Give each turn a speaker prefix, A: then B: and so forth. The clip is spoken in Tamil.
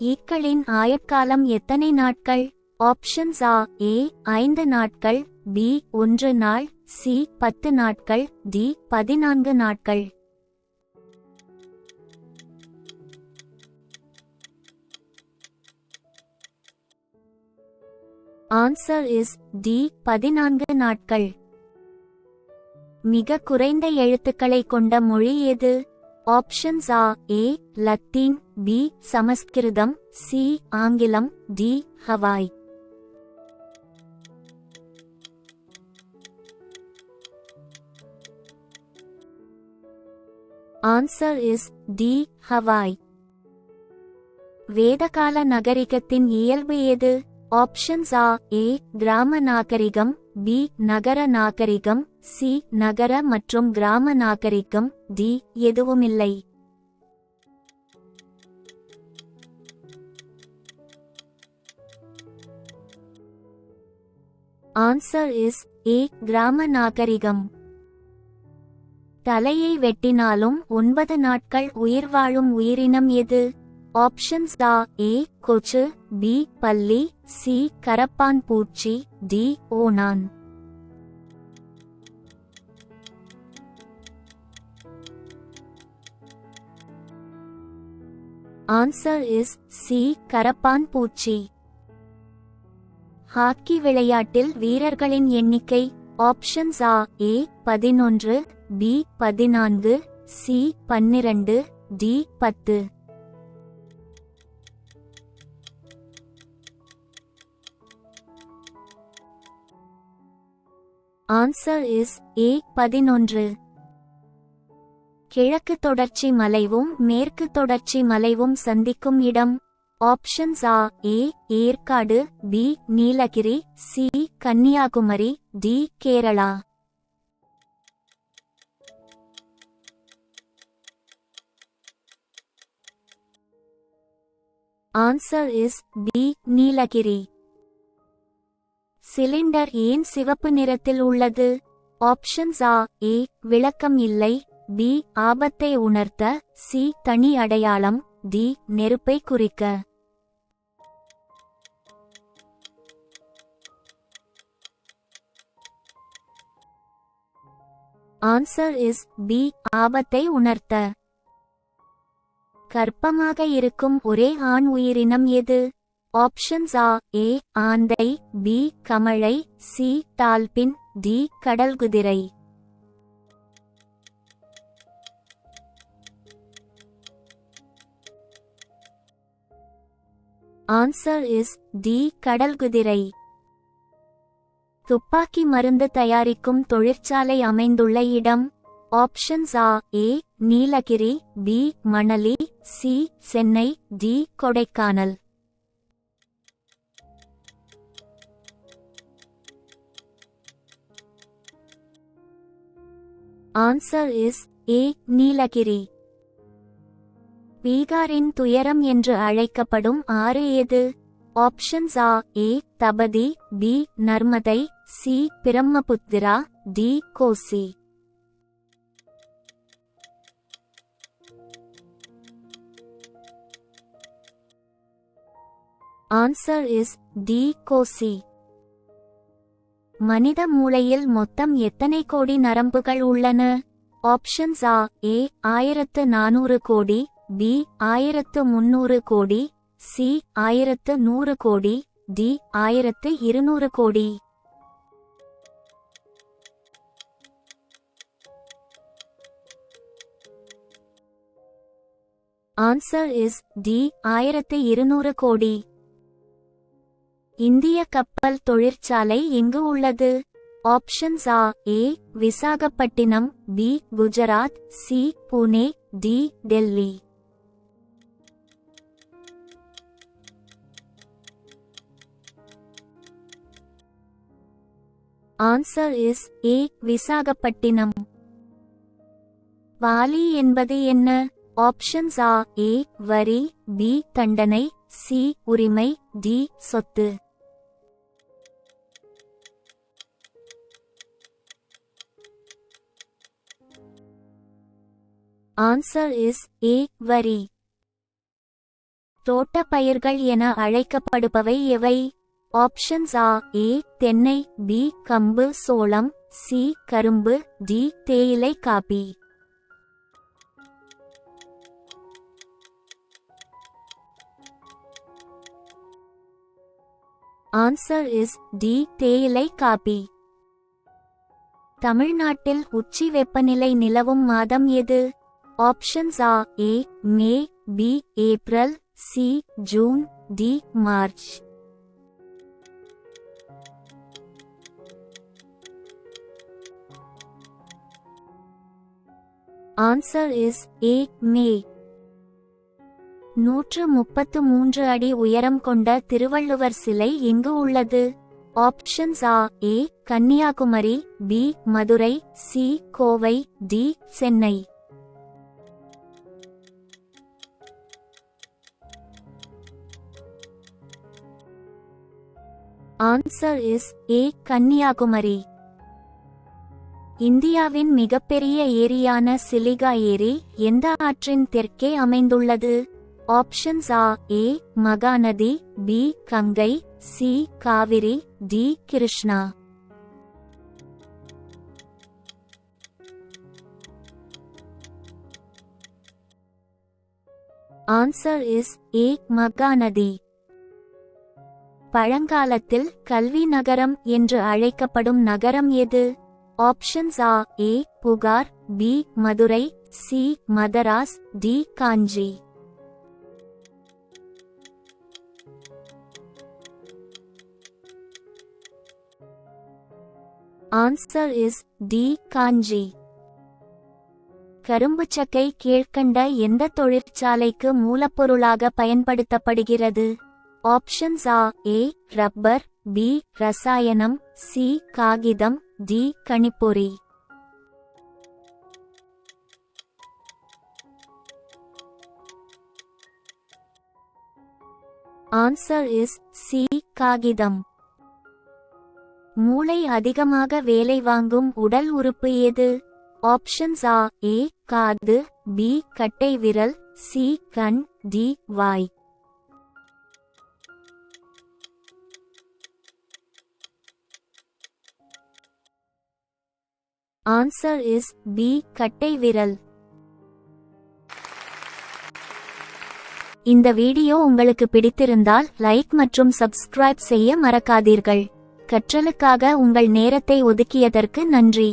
A: ஈக்களின் ஆயுட்காலம் எத்தனை நாட்கள்? ஆப்ஷன்ஸ் ஆ ஏ 5 நாட்கள், பி 1 நாள், சி 10 நாட்கள், டி 14 நாட்கள். ஆன்சர் இஸ் டி 14 நாட்கள். மிக குறைந்த எழுத்துக்களை கொண்ட மொழி எது? Options ah A Latin, B Sanskrit, C ஆங்கிலம், D Hawaii. Answer is D Hawaii. வேதகால நாகரிகத்தின் இயல்பு எது? ஆப்ஷன்ஸ் ஆ ஏ கிராம நாகரிகம், பி நகர நாகரிகம், சி நகர மற்றும் கிராம நாகரிகம், டி எதுவுமில்லை. ஆன்சர் இஸ் ஏ கிராம நாகரிகம். தலையை வெட்டினாலும் 9 நாட்கள் உயிர் வாழும் உயிரினம் எது? ஆப்ஷன்ஸ் ஆ ஏ கொச்சு, பி பல்லி, சி கரப்பான் பூச்சி, டி ஓணான். ஆன்சர் இஸ் சி கரப்பான் பூச்சி. ஹாக்கி விளையாட்டில் வீரர்களின் எண்ணிக்கை? Options ah A 11, B 14, C 12, D 10. Answer is A 11. கிழக்கு தொடர்ச்சி மலைவும் மேற்கு தொடர்ச்சி மலைவும் சந்திக்கும் இடம்? Options ah A Yercaud, B Nilgiri, C Kanyakumari, D Kerala. Answer is B Nilgiri. Cylinder ஏன் சிவப்பு நிறத்தில் உள்ளது? ஆப்ஷன்ஸ் ஆ ஏ விளக்கம் இல்லை, பி ஆபத்தை உணர்த்த, சி தனி அடையாளம், டி நெருப்பை குறிக்க. ஆன்சர் இஸ் பி ஆபத்தை உணர்த்த. கர்ப்பமாக இருக்கும் ஒரே ஆண் உயிரினம் எது? ஆப்ஷன்ஸ் ஆ ஏ ஆந்தை, பி கமழை, சி டால்பின், டி கடல்குதிரை. ஆன்சர் இஸ் டி கடல்குதிரை. துப்பாக்கி மருந்து தயாரிக்கும் தொழிற்சாலை அமைந்துள்ள இடம்? Options ah A Nilgiri, B Manali, C Chennai, D Kodaikanal. Answer is A Nilgiri. பீகாரின் துயரம் என்று அழைக்கப்படும் ஆறு எது? Options ah A Tapti, B Narmada, C Brahmaputra, D Kosi. Answer is D Kosi. மனித மூளையில் மொத்தம் எத்தனை கோடி நரம்புகள் உள்ளன? ஆப்ஷன்ஸ் ஆ ஏ 1400 கோடி, பி 1300 கோடி, சி 1100 கோடி, டி 1200 கோடி. ஆன்சர் இஸ் டி 1200 கோடி. இந்திய கப்பல் தொழிற்சாலை எங்கு உள்ளது? Options ah A Visakhapatnam, B Gujarat, C Pune, D Delhi. Answer is A Visakhapatnam. வாலி என்பது என்ன? ஆப்ஷன்ஸ் ஆ ஏ வரி, பி தண்டனை, சி உரிமை, டி சொத்து. ஆன்சர் இஸ் ஏ வரி. தோட்டப்பயிர்கள் என அழைக்கப்படுபவை எவை? ஆப்ஷன்ஸ் ஆ ஏ தென்னை, பி கம்பு சோளம், சி கரும்பு, டி தேயிலை காபி. ஆன்சர் இஸ் டி தேயிலை காபி. தமிழ்நாட்டில் உச்சி வெப்பநிலை நிலவும் மாதம் எது? Options ah A May, B April, C June, D March. Answer is A May. 133 அடி உயரம் கொண்ட திருவள்ளுவர் சிலை எங்கு உள்ளது? Options ah A Kanniyakumari, B Madurai, C Kovai, D Chennai. Answer is A Kanniyakumari. இந்தியாவின் மிகப்பெரிய ஏரியான சிலிகா ஏரி எந்த ஆற்றின் தெற்கே அமைந்துள்ளது? Options ah A Mahanadi, B Ganga, C Kaveri, D Krishna. Answer is ஏ மகாநதி. பழங்காலத்தில் கல்வி நகரம் என்று அழைக்கப்படும் நகரம் எது? Options ah A Puhar, B Madurai, C Madras, D Kanchi. Answer is D Kanchi. கரும்புச்சக்கை கீழ்க்கண்ட எந்த தொழிற்சாலைக்கு மூலப்பொருளாக பயன்படுத்தப்படுகிறது? Options ah A rubber, B ரசாயனம், சி காகிதம், டி கணிப்பொறி. ஆன்சர் இஸ் சி காகிதம். மூளை அதிகமாக வேலை வாங்கும் உடல் உறுப்பு எது? ஆப்ஷன்ஸ் ஆ ஏ காது, பி கட்டை விரல், சி கண், டி வாய். ஆன்சர் இஸ் பி கட்டை விரல். இந்த வீடியோ உங்களுக்கு பிடித்திருந்தால் லைக் மற்றும் சப்ஸ்கிரைப் செய்ய மறக்காதீர்கள். கற்றலுக்காக உங்கள் நேரத்தை ஒதுக்கியதற்கு நன்றி.